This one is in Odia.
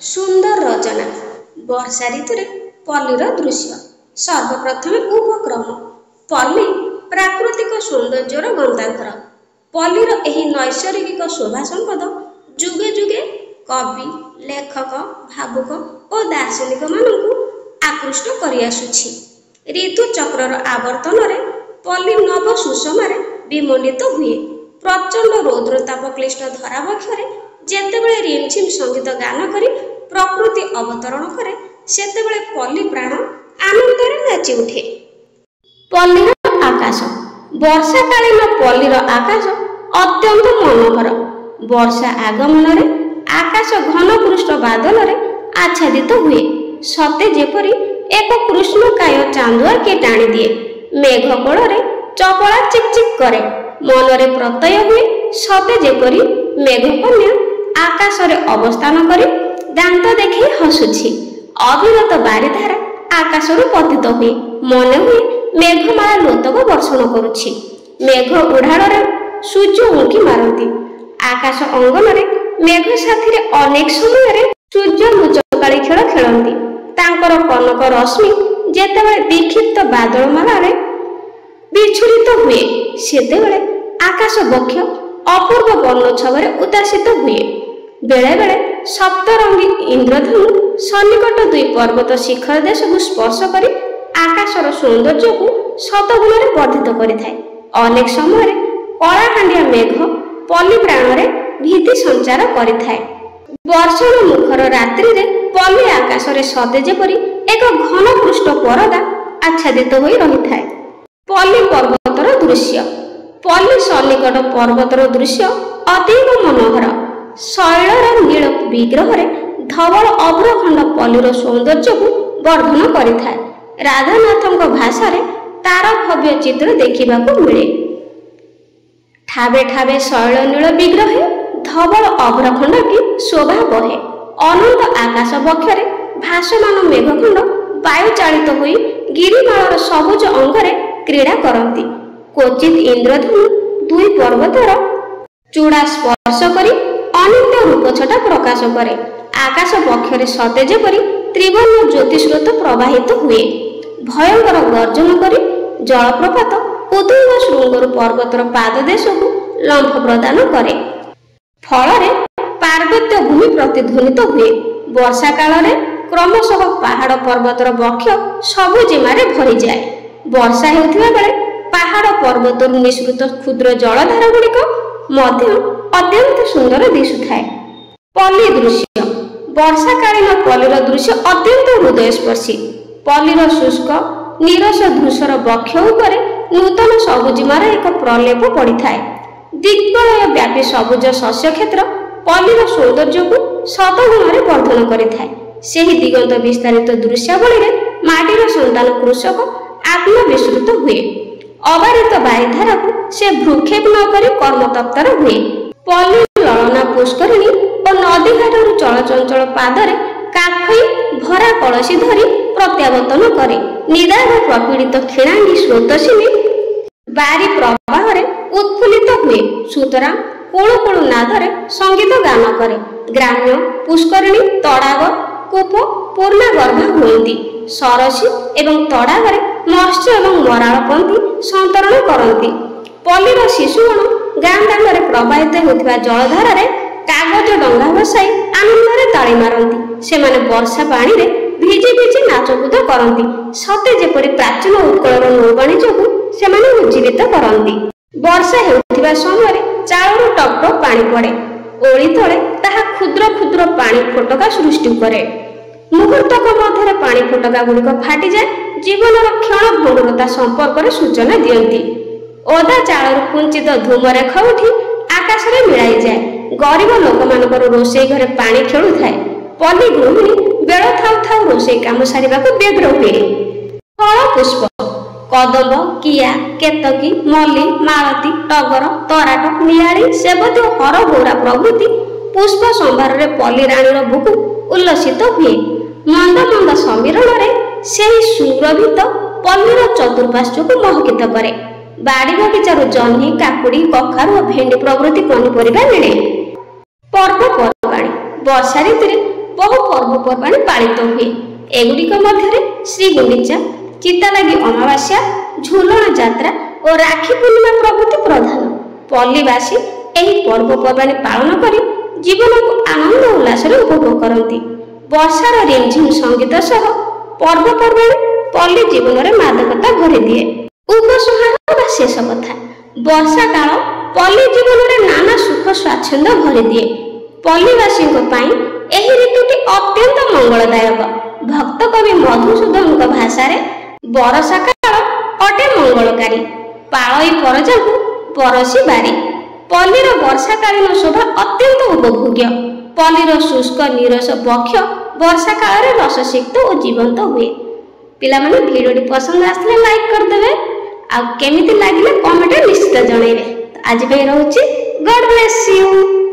ସୁନ୍ଦର ରଚନା ବର୍ଷା ଋତୁରେ ପଲ୍ଲୀର ଦୃଶ୍ୟ। ସର୍ବପ୍ରଥମେ ଉପକ୍ରମ। ପଲ୍ଲୀ ପ୍ରାକୃତିକ ସୌନ୍ଦର୍ଯ୍ୟର ଗନ୍ତାଘର। ପଲ୍ଲୀର ଏହି ନୈସର୍ଗିକ ଶୋଭା ସମ୍ପଦ ଯୁଗେ ଯୁଗେ କବି, ଲେଖକ, ଭାବୁକ ଓ ଦାର୍ଶନିକମାନଙ୍କୁ ଆକୃଷ୍ଟ କରିଆସୁଛି। ଋତୁଚକ୍ରର ଆବର୍ତ୍ତନରେ ପଲ୍ଲୀ ନବ ସୁଷମାରେ ବିମଣ୍ଡିତ ହୁଏ। ପ୍ରଚଣ୍ଡ ରୌଦ୍ରତାପ କ୍ଳିଷ୍ଟ ଧରାବକ୍ଷରେ ଯେତେବେଳେ ରିମଝିମ୍ ସଙ୍ଗୀତ ଗାନ କରି ପ୍ରକୃତି ଅବତରଣ କରେ, ସେତେବେଳେ ପଲ୍ଲୀ ପ୍ରାଣ ଆନନ୍ଦରେ ନାଚି ଉଠେ। ପଲ୍ଲୀର ଆକାଶ। ବର୍ଷାକାଳୀନ ପଲ୍ଲୀର ଆକାଶ ଅତ୍ୟନ୍ତ ମନୋହର। ବର୍ଷା ଆଗମନରେ ଆକାଶ ଘନ କୃଷ୍ଣ ବାଦଲରେ ଆଚ୍ଛାଦିତ ହୁଏ। ସତେ ଯେପରି ଏକ କୃଷ୍ଣକାୟ ଚାନ୍ଦୁଆ କିଏ ଟାଣିଦିଏ। ମେଘ କୋଳରେ ଚପଳା ଚିକ୍ ଚିକ୍ କରେ। ମନରେ ପ୍ରତ୍ୟୟ ହୁଏ, ସତେ ଯେପରି ମେଘକନ୍ୟା ଆକାଶରେ ଅବସ୍ଥାନ କରି ଦାନ୍ତ ଦେଖାଇ ହସୁଛି। ଅବିରତ ବାରିଧାରା ଆକାଶରୁ ପତିତ ହୁଏ। ମନେ ହୁଏ ମେଘମାଳା ଲୋତକ ବର୍ଷଣ କରୁଛି। ମେଘ ଉଢାଳରେ ସୂର୍ଯ୍ୟ ଉଙ୍କି ମାରନ୍ତି। ଆକାଶ ଅଙ୍ଗନରେ ମେଘ ସାଥିରେ ଅନେକ ସମୟରେ ସୂର୍ଯ୍ୟ ଲୁଚକାଳି ଖେଳ ଖେଳନ୍ତି। ତାଙ୍କର କନକ ରଶ୍ମି ଯେତେବେଳେ ବିକ୍ଷିପ୍ତ ବାଦଳମାଳାରେ ବିଛୁରିତ ହୁଏ, ସେତେବେଳେ ଆକାଶ ବକ୍ଷ ଅପୂର୍ବ ବର୍ଣ୍ଣୋତ୍ସବରେ ଉଦ୍ଭାସିତ ହୁଏ। ବେଳେବେଳେ ସପ୍ତରଙ୍ଗୀ ଇନ୍ଦ୍ରଧନୁ ସନ୍ନିକଟ ଦୁଇ ପର୍ବତ ଶିଖର ଦେଶକୁ ସ୍ପର୍ଶ କରି ଆକାଶର ସୌନ୍ଦର୍ଯ୍ୟକୁ ଶତଗୁଣରେ ବର୍ଦ୍ଧିତ କରିଥାଏ। ଅନେକ ସମୟରେ କଳାହାଣ୍ଡିଆ ମେଘ ପଲ୍ଲୀ ପ୍ରାଣରେ ଭୀତି ସଞ୍ଚାର କରିଥାଏ। ବର୍ଷଣ ମୁଖର ରାତ୍ରିରେ ପଲ୍ଲୀ ଆକାଶରେ ସତେ ଯେପରି ଏକ ଘନ କୃଷ୍ଣ ପରଦା ଆଚ୍ଛାଦିତ ହୋଇ ରହିଥାଏ। ପଲ୍ଲୀ ପର୍ବତର ଦୃଶ୍ୟ। ପଲ୍ଲୀ ସନ୍ନିକଟ ପର୍ବତର ଦୃଶ୍ୟ ଅତୀବ ମନୋହର। ଶୈଳର ନୀଳ ବିଗ୍ରହରେ ଧବଳ ଅଭ୍ରଖଣ୍ଡ ପଲ୍ଲୀର ସୌନ୍ଦର୍ଯ୍ୟକୁ ବର୍ଦ୍ଧନ କରିଥାଏ। ରାଧାନାଥଙ୍କ ଭାଷାରେ ତାର ଭବ୍ୟ ଚିତ୍ର ଦେଖିବାକୁ ମିଳେ। ଠାବେ ଠାବେ ଶୈଳ ନୀଳ ବିଗ୍ରହେ ଧବଳ ଅଭ୍ରଖଣ୍ଡ କି ଶୋଭା ବହେ। ଅନନ୍ତ ଆକାଶ ବକ୍ଷରେ ଭାସମାନ ମେଘଖଣ୍ଡ ବାୟୁ ଚାଳିତ ହୋଇ ଗିରିମାଳାର ସବୁଜ ଅଙ୍ଗରେ କ୍ରୀଡ଼ା କରନ୍ତି। କ୍ୱଚିତ୍ ଇନ୍ଦ୍ରଧନୁ ଦୁଇ ପର୍ବତର ଚୂଡ଼ା ସ୍ପର୍ଶ କରି ଅନିତ୍ୟ ରୂପଛଟା ପ୍ରକାଶ କରେ। ଆକାଶ ବକ୍ଷରେ ସତେ ଯେପରି ତ୍ରିବର୍ଣ୍ଣ ଜ୍ୟୋତିସ୍ରୋତ ପ୍ରବାହିତ ହୁଏ। ଭୟଙ୍କର ଗର୍ଜନ କରି ଜଳପ୍ରପାତ ଉତ୍ତୁଙ୍ଗ ଶୃଙ୍ଗରୁ ପର୍ବତର ପାଦଦେଶକୁ ଲମ୍ଫ ପ୍ରଦାନ କରେ। ଫଳରେ ପାର୍ବତ୍ୟ ଭୂମି ପ୍ରତିଧ୍ୱନିତ ହୁଏ। ବର୍ଷା କାଳରେ କ୍ରମଶଃ ପାହାଡ଼ ପର୍ବତର ବକ୍ଷ ସବୁଜିମାରେ ଭରିଯାଏ। ବର୍ଷା ହେଉଥିବା ବେଳେ ପାହାଡ଼ ପର୍ବତରୁ ନିଃସୃତ କ୍ଷୁଦ୍ର ଜଳଧାର ଗୁଡ଼ିକ ମଧ୍ୟ ଅତ୍ୟନ୍ତ ସୁନ୍ଦର ଦିଶୁଥାଏ। ପଲ୍ଲୀ ଦୃଶ୍ୟ। ବର୍ଷାକାଳୀନ ପଲ୍ଲୀର ଦୃଶ୍ୟ ଅତ୍ୟନ୍ତ ହୃଦୟସ୍ପର୍ଶୀ। ପଲ୍ଲୀର ଶୁଷ୍କ ନିରସ ଧୂସର ବକ୍ଷ ଉପରେ ନୂତନ ସବୁଜିମାର ଏକ ପ୍ରଲେପ ପଡ଼ିଥାଏ। ଦିଗ୍ବଳୟ ବ୍ୟାପୀ ସବୁଜ ଶସ୍ୟକ୍ଷେତ୍ର ପଲ୍ଲୀର ସୌନ୍ଦର୍ଯ୍ୟକୁ ଶତଗୁଣରେ ବର୍ଦ୍ଧନ କରିଥାଏ। ସେହି ଦିଗନ୍ତ ବିସ୍ତାରିତ ଦୃଶ୍ୟାବଳୀରେ ମାଟିର ସନ୍ତାନ କୃଷକ ଆତ୍ମବିସ୍ମୃତ ହୁଏ। ଅବାରିତ ବାରିଧାରାକୁ ସେ ଭ୍ରୂକ୍ଷେପ ନ କରି କର୍ମତତ୍ପର ହୁଏ। ପଲ୍ଲୀ ଲଳନା ପୁଷ୍କରିଣୀ ଓ ନଦୀଘାଟରୁ ଚଳଚଞ୍ଚଳ ପାଦରେ କାଖଇ ଭରା କଳସୀ ଧରି ପ୍ରତ୍ୟାବର୍ତ୍ତନ କରେ। ନିଦାଘ ପ୍ରପୀଡ଼ିତ କ୍ଷୀଣାଙ୍ଗୀ ସ୍ରୋତସ୍ୱିନୀ ବାରି ପ୍ରବାହରେ ଉତ୍ଫୁଲ୍ଲିତ ହୁଏ। ସୁତରାଂ କୁଳୁ କୁଳୁ ନାଦରେ ସଙ୍ଗୀତ ଗାନ କରେ। ଗ୍ରାମ୍ୟ ପୁଷ୍କରିଣୀ, ତଡ଼ାଗ, କୂପ ପୂର୍ଣ୍ଣାଗର୍ଭା ହୁଅନ୍ତି। ସରସୀ ଏବଂ ତଡ଼ାଗରେ ମତ୍ସ୍ୟ ଏବଂ ମରାଳପନ୍ଥୀ ସନ୍ତରଣ କରନ୍ତି। ପଲ୍ଲୀର ଶିଶୁଗଣ ଗାଁ ଦାଣ୍ଡରେ ପ୍ରବାହିତ ହେଉଥିବା ଜଳଧାରାରେ କାଗଜ ଡଙ୍ଗା ଭସାଇ ଆନନ୍ଦରେ ତାଳି ମାରନ୍ତି। ସେମାନେ ବର୍ଷା ପାଣିରେ ଭିଜି ଭିଜି ନାଚକୁଦ କରନ୍ତି। ସତେ ଯେପରି ପ୍ରାଚୀନ ଉତ୍କଳର ନୌବାଣିଜ୍ୟକୁ ସେମାନେ ଉଜ୍ଜୀବିତ କରନ୍ତି। ବର୍ଷା ହେଉଥିବା ସମୟରେ ଚାଳରୁ ଟପ୍ ଟପ୍ ପାଣି ପଡ଼େ। ଓଳି ତଳେ ତାହା କ୍ଷୁଦ୍ର କ୍ଷୁଦ୍ର ପାଣି ଫୋଟକା ସୃଷ୍ଟି କରେ। ମୁହୂର୍ତ୍ତକ ମଧ୍ୟରେ ପାଣି ଫୋଟକା ଗୁଡ଼ିକ ଫାଟିଯାଏ। ଜୀବନର କ୍ଷଣ ଭଙ୍ଗୁରତା ସମ୍ପର୍କରେ ସୂଚନା ଦିଅନ୍ତି। ଓଦା ଚାଳରୁ କୁଞ୍ଚିତ ଧୂମରେଖ ଉଠି ଆକାଶରେ ମିଳାଇଯାଏ। ଗରିବ ଲୋକମାନଙ୍କର ରୋଷେଇ ଘରେ ପାଣି ଖେଳୁଥାଏ। ପଲ୍ଲୀ ଗୃହିଣୀ ବେଳ ଥାଉ ଥାଉ ରୋଷେଇ କାମ ସାରିବାକୁ ବ୍ୟଗ୍ର ହୁଏ। ଫଳ ପୁଷ୍ପ। କଦମ୍ବ, କିଆ, କେତକୀ, ମଲ୍ଲୀ, ମାଳତୀ, ଟଗର, ତରାଟ, ନିଆଳି, ସେବତୀ ଓ ହରଗୌରା ପ୍ରଭୃତି ପୁଷ୍ପ ସମ୍ଭାରରେ ପଲ୍ଲୀ ରାଣୀର ବୁକୁ ଉଲ୍ଲସିତ ହୁଏ। ମନ୍ଦ ମନ୍ଦ ସମୀରଣରେ ସେହି ସୁରଭିତ ପଲ୍ଲୀର ଚତୁଃପାର୍ଶ୍ୱକୁ ମୋହିତ କରେ। ବାଡ଼ି ବଗିଚାରୁ ଜହ୍ନି, କାକୁଡ଼ି, କଖାରୁ ଓ ଭେଣ୍ଡି ପ୍ରଭୃତି ପନିପରିବା ମିଳେ। ପର୍ବପର୍ବାଣୀ। ବର୍ଷା ଋତୁରେ ବହୁ ପର୍ବପର୍ବାଣି ପାଳିତ ହୁଏ। ଏଗୁଡ଼ିକ ମଧ୍ୟରେ ଶ୍ରୀ ଗୁଣ୍ଡିଚା, ଚିତାଲାଗି ଅମାବାସ୍ୟା, ଝୁଲଣ ଯାତ୍ରା ଓ ରାକ୍ଷୀ ପୂର୍ଣ୍ଣିମା ପ୍ରଭୃତି ପ୍ରଧାନ। ପଲ୍ଲୀବାସୀ ଏହି ପର୍ବପର୍ବାଣି ପାଳନ କରି ଜୀବନକୁ ଆନନ୍ଦ ଉଲ୍ଲାସରେ ଉପଭୋଗ କରନ୍ତି। ବର୍ଷାର ରିମଝିମ ସଙ୍ଗୀତ ସହ ପର୍ବପର୍ବାଣି ପଲ୍ଲୀ ଜୀବନରେ ମାଦକତା ଭରିଦିଏ। ଉପସଂହାର ବା ଶେଷ କଥା, ବର୍ଷା କାଳ ପଲ୍ଲୀ ଜୀବନରେ ନାନା ସୁଖ ସ୍ୱାଚ୍ଛନ୍ଦ୍ୟ ଭରିଦିଏ। ପଲ୍ଲୀବାସୀଙ୍କ ପାଇଁ ଏହି ଋତୁଟି ଅତ୍ୟନ୍ତ ମଙ୍ଗଳଦାୟକ। ଭକ୍ତ କବି ମଧୁସୂଦନଙ୍କ ଭାଷାରେ ବରଷା କାଳ ଅଟେ ମଙ୍ଗଳକାରୀ, ପାଳଇ ପରଜାକୁ ବରଷି ବାରି। ପଲ୍ଲୀର ବର୍ଷାକାଳୀନ ଶୋଭା ଅତ୍ୟନ୍ତ ଉପଭୋଗ୍ୟ। ପଲ୍ଲୀର ଶୁଷ୍କ ନିରସ ବକ୍ଷ ବର୍ଷା କାଳରେ ରସସିକ୍ତ ଓ ଜୀବନ୍ତ ହୁଏ। ପିଲାମାନେ ଭିଡ଼ିଓଟି ପସନ୍ଦ ଆସିଲେ ଲାଇକ୍ କରିଦେବେ, ଆଉ କେମିତି ଲାଗିଲେ କମେଣ୍ଟରେ ନିଶ୍ଚିତ ଜଣେଇବେ। ଆଜି ପାଇଁ ରହୁଛି, ଗଡ୍ ବ୍ଲେସ୍ ୟୁ।